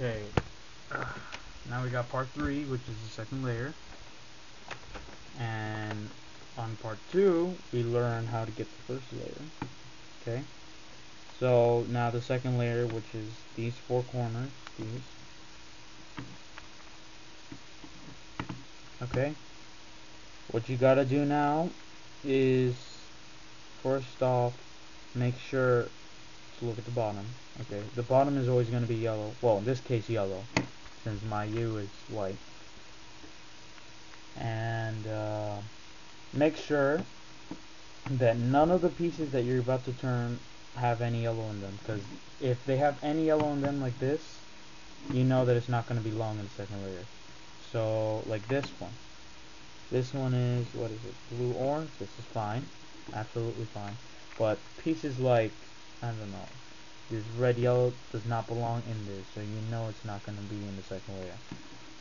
Okay, now we got part 3, which is the second layer, and on part 2 we learn how to get the first layer. Okay, so now the second layer, which is these four corners, these. Okay, what you gotta do now is first off make sure to look at the bottom. Okay, the bottom is always going to be yellow, well in this case yellow, since my U is white. And make sure that none of the pieces that you're about to turn have any yellow in them, because if they have any yellow in them like this, you know that it's not going to be long in the second layer. So like this one is, what is it, blue orange. This is fine, absolutely fine. But pieces like, I don't know, this red yellow does not belong in this, so you know it's not going to be in the second layer.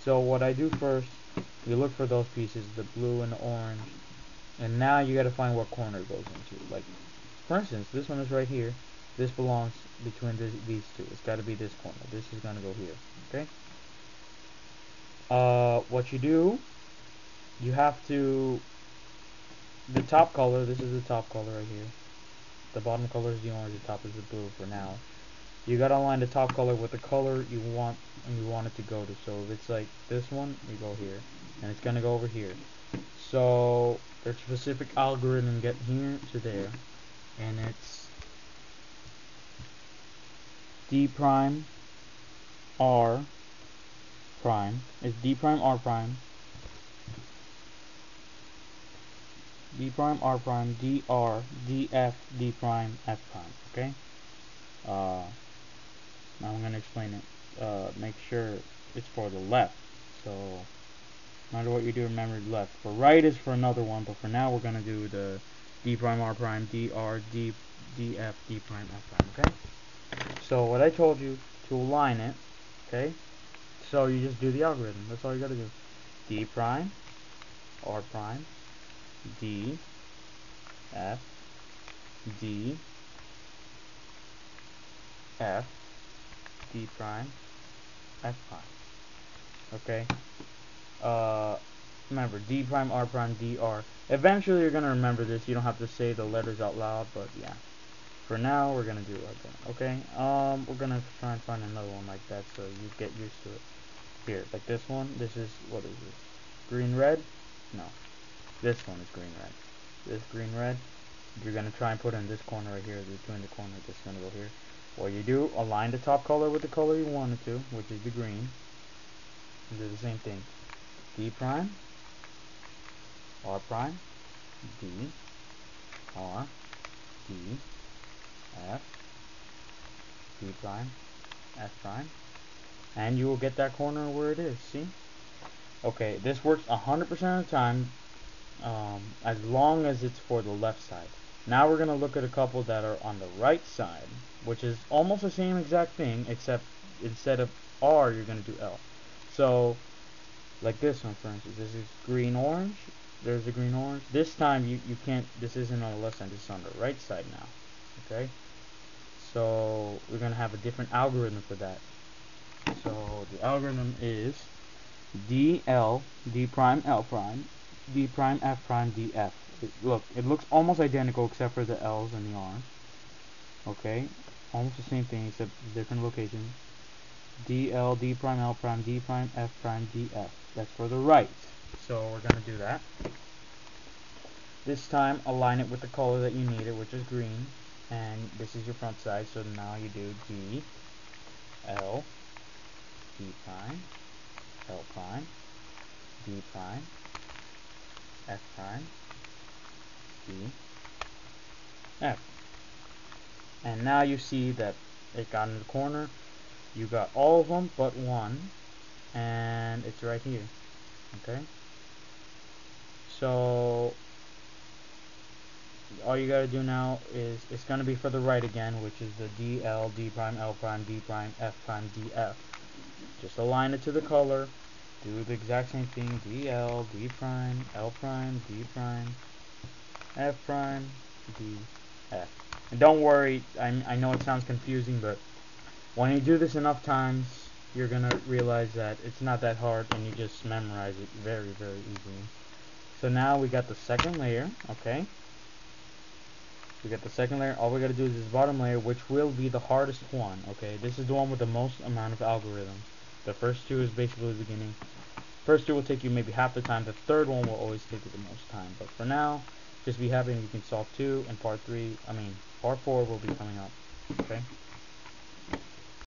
So what I do first, you look for those pieces, the blue and the orange, and now you got to find what corner it goes into. Like, for instance, this one is right here. This belongs between these two. It's got to be this corner. This is going to go here. Okay? What you do, you have to, the top color, this is the top color right here. The bottom color is the orange, the top is the blue for now. You gotta align the top color with the color you want it to go to. So if it's like this one, you go here, and it's gonna go over here. So there's a specific algorithm get here to there, and it's D prime R prime. It's D prime R prime, D prime R prime, D R, D F, D prime F prime. Okay. Now I'm gonna explain it. Make sure it's for the left. So no matter what you do, remember left. For right is for another one, but for now we're gonna do the D prime R prime, D R, D F, D prime F prime. Okay. So what I told you to align it. Okay. So you just do the algorithm. That's all you gotta do. D prime, R prime, D, F, D, F, D prime, F prime. Okay. Remember, D prime, R prime, D, R. Eventually you're gonna remember this. You don't have to say the letters out loud, but yeah. For now, we're gonna do it like that. Okay. We're gonna try and find another one like that so you get used to it. Here, like this one. This is, what is this? Green red? No. This one is green red. This green red. You're gonna try and put it in this corner right here. Between the corner, this is gonna go here. What you do, align the top color with the color you want it to, which is the green. And do the same thing. D prime, R prime, D, R, D, F, D prime, F prime, and you will get that corner where it is. See? Okay, this works 100% of the time, as long as it's for the left side. Now we're gonna look at a couple that are on the right side, which is almost the same exact thing, except instead of R, you're gonna do L. So, like this one, for instance, this is green orange. There's a green orange. This time you can't, this isn't on the left side, this is on the right side now. Okay? So we're gonna have a different algorithm for that. So the algorithm is D L, D prime L prime, D prime F prime, D F. It looks almost identical except for the L's and the R's. Okay? Almost the same thing except different locations. D L, D prime L prime, D prime F prime, D F. That's for the right. So we're gonna do that. This time align it with the color that you need it, which is green, and this is your front side. So now you do D, L, D prime, L prime, D prime, F prime, D, F. And now you see that it got in the corner. You got all of them but one, and it's right here. Okay? So all you gotta do now is, it's gonna be for the right again, which is the D, L, D prime, L prime, D prime, F prime, D, F. Just align it to the color. Do the exact same thing. D, L, D prime, L prime, D prime, F prime, D, F. And don't worry, I know it sounds confusing, but when you do this enough times, you're gonna realize that it's not that hard and you just memorize it very, very easily. So now we got the second layer, okay? We got the second layer. All we gotta do is this bottom layer, which will be the hardest one, okay? This is the one with the most amount of algorithms. The first two is basically the beginning. First two will take you maybe half the time. The third one will always take you the most time. But for now, just be happy you can solve two, and part 4 will be coming up, okay?